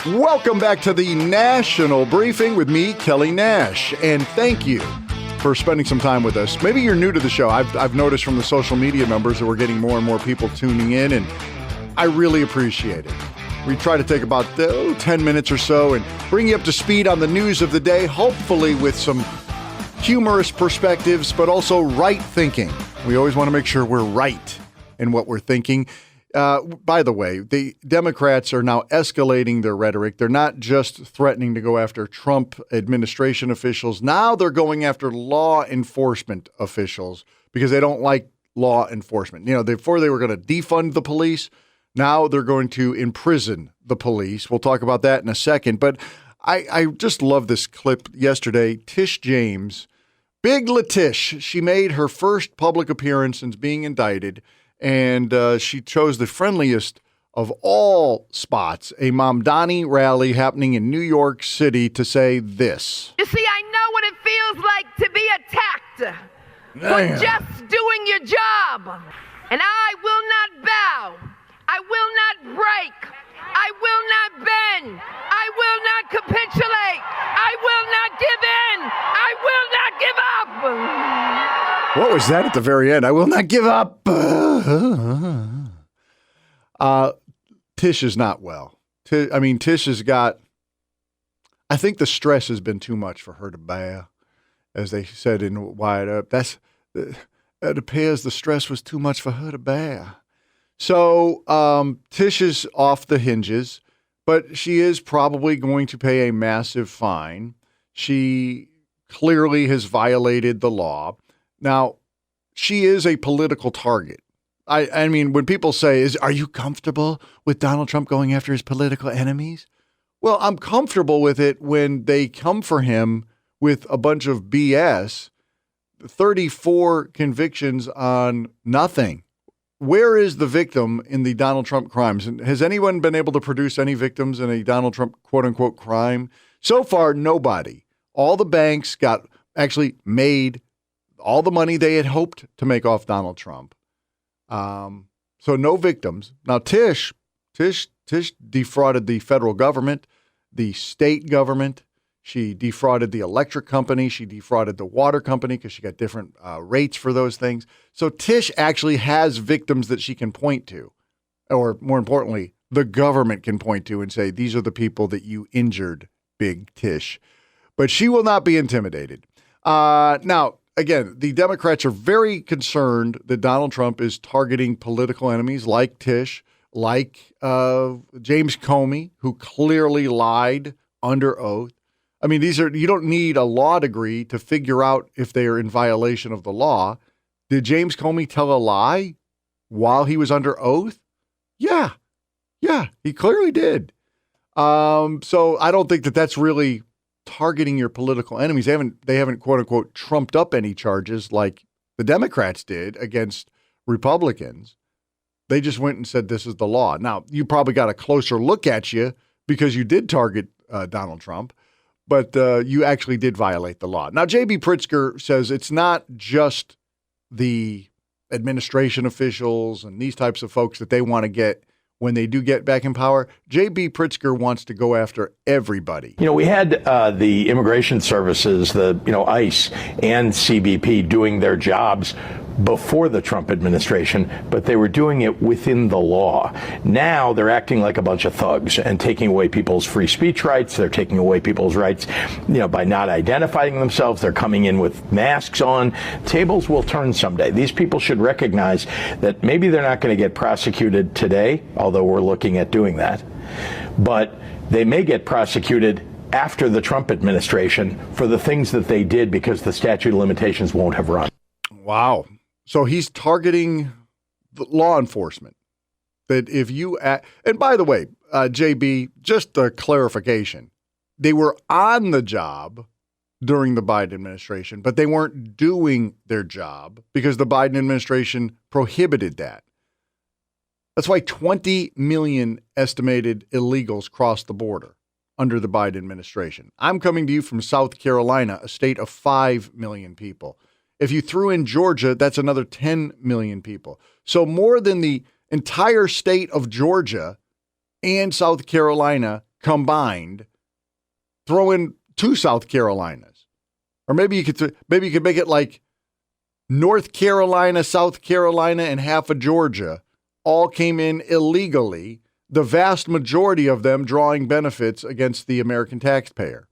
Welcome back to the National Briefing with me, Kelly Nash, and thank you for spending some time with us. Maybe you're new to the show. I've noticed from the social media numbers that we're getting more and more people tuning in, and I really appreciate it. We try to take about 10 minutes or so and bring you up to speed on the news of the day, hopefully with some humorous perspectives, but also right thinking. We always want to make sure we're right in what we're thinking. By the way, the Democrats are now escalating their rhetoric. They're not just threatening to go after Trump administration officials. Now they're going after law enforcement officials because they don't like law enforcement. You know, before they were going to defund the police. Now they're going to imprison the police. We'll talk about that in a second. But I just love this clip yesterday. Tish James, Big Latish, she made her first public appearance since being indicted. And she chose the friendliest of all spots, a Mamdani rally happening in New York City, to say this. You see, I know what it feels like to be attacked for just doing your job. And I will not bow. I will not break. I will not bend. I will not capitulate. I will not give in. I will not give up. What was that at the very end? I will not give up. Tish is not well. Tish has got, I think the stress has been too much for her to bear, as they said in Wired Up. It appears the stress was too much for her to bear. So Tish is off the hinges, but she is probably going to pay a massive fine. She clearly has violated the law. Now, she is a political target. I mean, when people say, are you comfortable with Donald Trump going after his political enemies? Well, I'm comfortable with it when they come for him with a bunch of BS, 34 convictions on nothing. Where is the victim in the Donald Trump crimes? And has anyone been able to produce any victims in a Donald Trump quote-unquote crime? So far, nobody. All the banks actually made all the money they had hoped to make off Donald Trump. So no victims. Now, Tish defrauded the federal government, the state government. She defrauded the electric company. She defrauded the water company because she got different rates for those things. So Tish actually has victims that she can point to, or more importantly, the government can point to and say, these are the people that you injured, Big Tish. But she will not be intimidated. Now, again, the Democrats are very concerned that Donald Trump is targeting political enemies like Tish, like James Comey, who clearly lied under oath. I mean, you don't need a law degree to figure out if they are in violation of the law. Did James Comey tell a lie while he was under oath? Yeah, he clearly did. So I don't think that that's really targeting your political enemies. They haven't quote unquote trumped up any charges like the Democrats did against Republicans. They just went and said, this is the law. Now, you probably got a closer look at you because you did target Donald Trump, but you actually did violate the law. Now, J.B. Pritzker says it's not just the administration officials and these types of folks that they want to get when they do get back in power. J.B. Pritzker wants to go after everybody. You know, we had the immigration services, ICE and CBP doing their jobs before the Trump administration, but they were doing it within the law. Now they're acting like a bunch of thugs and taking away people's free speech rights. They're taking away people's rights, by not identifying themselves. They're coming in with masks on. Tables will turn someday. These people should recognize that maybe they're not going to get prosecuted today, although we're looking at doing that, but they may get prosecuted after the Trump administration for the things that they did because the statute of limitations won't have run. Wow. So he's targeting the law enforcement. That if you and by the way, JB, just a clarification, they were on the job during the Biden administration, but they weren't doing their job because the Biden administration prohibited that. That's why 20 million estimated illegals crossed the border under the Biden administration. I'm coming to you from South Carolina, a state of 5 million people. If you threw in Georgia, that's another 10 million people. So more than the entire state of Georgia and South Carolina combined, throw in 2 South Carolinas. Or maybe you could make it like North Carolina, South Carolina, and half of Georgia all came in illegally, the vast majority of them drawing benefits against the American taxpayer.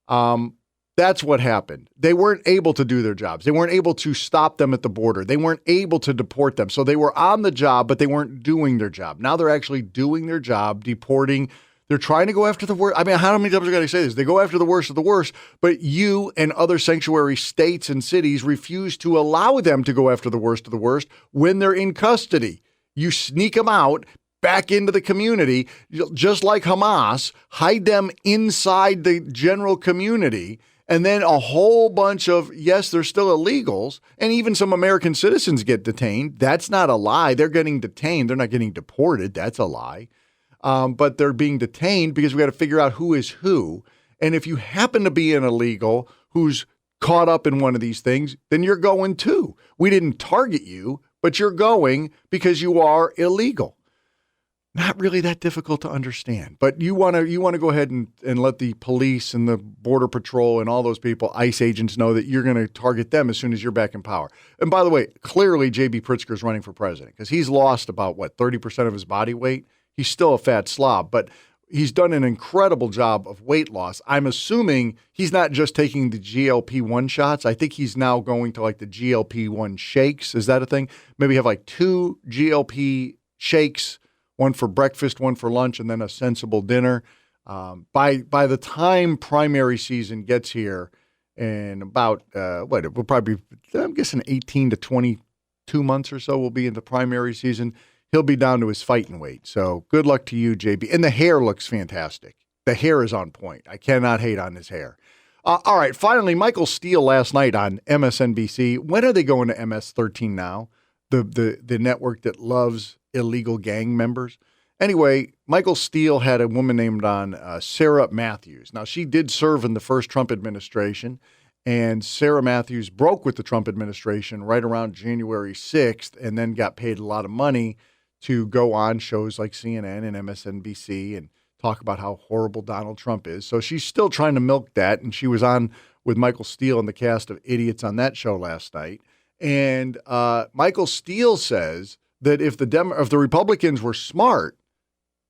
That's what happened. They weren't able to do their jobs. They weren't able to stop them at the border. They weren't able to deport them. So they were on the job, but they weren't doing their job. Now they're actually doing their job, deporting. They're trying to go after the worst. I mean, how many times are I going to say this? They go after the worst of the worst, but you and other sanctuary states and cities refuse to allow them to go after the worst of the worst when they're in custody. You sneak them out back into the community, just like Hamas, hide them inside the general community, and then a whole bunch of, yes, they're still illegals, and even some American citizens get detained. That's not a lie. They're getting detained. They're not getting deported. That's a lie. But they're being detained because we got to figure out who is who. And if you happen to be an illegal who's caught up in one of these things, then you're going too. We didn't target you, but you're going because you are illegal. Not really that difficult to understand. But you want to go ahead and let the police and the Border Patrol and all those people, ICE agents, know that you're going to target them as soon as you're back in power. And by the way, clearly J.B. Pritzker is running for president because he's lost about, 30% of his body weight? He's still a fat slob, but he's done an incredible job of weight loss. I'm assuming he's not just taking the GLP-1 shots. I think he's now going to like the GLP-1 shakes. Is that a thing? Maybe have like 2 GLP shakes, one for breakfast, one for lunch, and then a sensible dinner. By the time primary season gets here in about, it will probably be, I'm guessing 18 to 22 months or so will be in the primary season. He'll be down to his fighting weight. So good luck to you, JB. And the hair looks fantastic. The hair is on point. I cannot hate on his hair. All right. Finally, Michael Steele last night on MSNBC. When are they going to MS-13 now? The network that loves illegal gang members. Anyway, Michael Steele had a woman named Sarah Matthews. Now, she did serve in the first Trump administration. And Sarah Matthews broke with the Trump administration right around January 6th and then got paid a lot of money to go on shows like CNN and MSNBC and talk about how horrible Donald Trump is. So she's still trying to milk that. And she was on with Michael Steele and the cast of Idiots on that show last night. And Michael Steele says that if the Republicans were smart,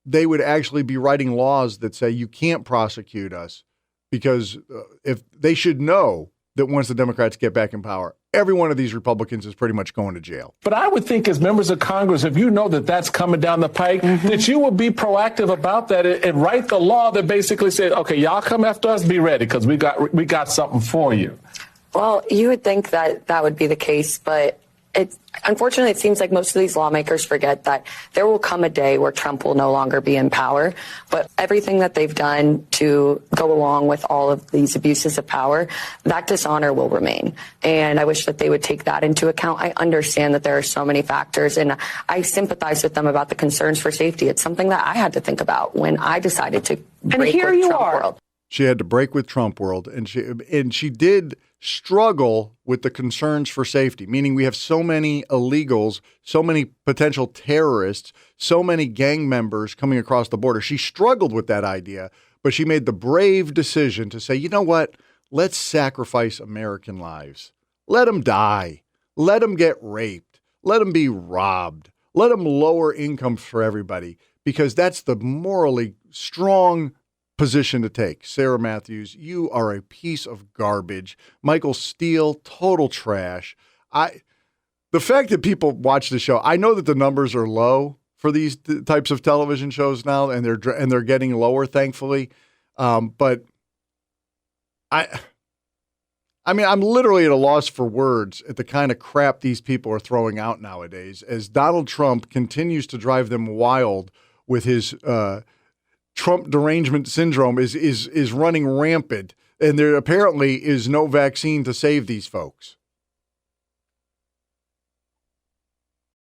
they would actually be writing laws that say you can't prosecute us because if they should know that once the Democrats get back in power, every one of these Republicans is pretty much going to jail. But I would think as members of Congress, if you know that that's coming down the pike, that you will be proactive about that and write the law that basically says, okay, y'all come after us, be ready because we got something for you. Well, you would think that that would be the case, but unfortunately, it seems like most of these lawmakers forget that there will come a day where Trump will no longer be in power. But everything that they've done to go along with all of these abuses of power, that dishonor will remain. And I wish that they would take that into account. I understand that there are so many factors, and I sympathize with them about the concerns for safety. It's something that I had to think about when I decided to break with Trump world. She had to break with Trump world, and she did struggle with the concerns for safety, meaning we have so many illegals, so many potential terrorists, so many gang members coming across the border. She struggled with that idea, but she made the brave decision to say, you know what? Let's sacrifice American lives. Let them die. Let them get raped. Let them be robbed. Let them lower incomes for everybody, because that's the morally strong position to take. Sarah Matthews, you are a piece of garbage. Michael Steele, total trash. The fact that people watch the show, I know that the numbers are low for these types of television shows now, and they're getting lower, thankfully. But I mean, I'm literally at a loss for words at the kind of crap these people are throwing out nowadays, as Donald Trump continues to drive them wild with his Trump derangement syndrome is running rampant, and there apparently is no vaccine to save these folks.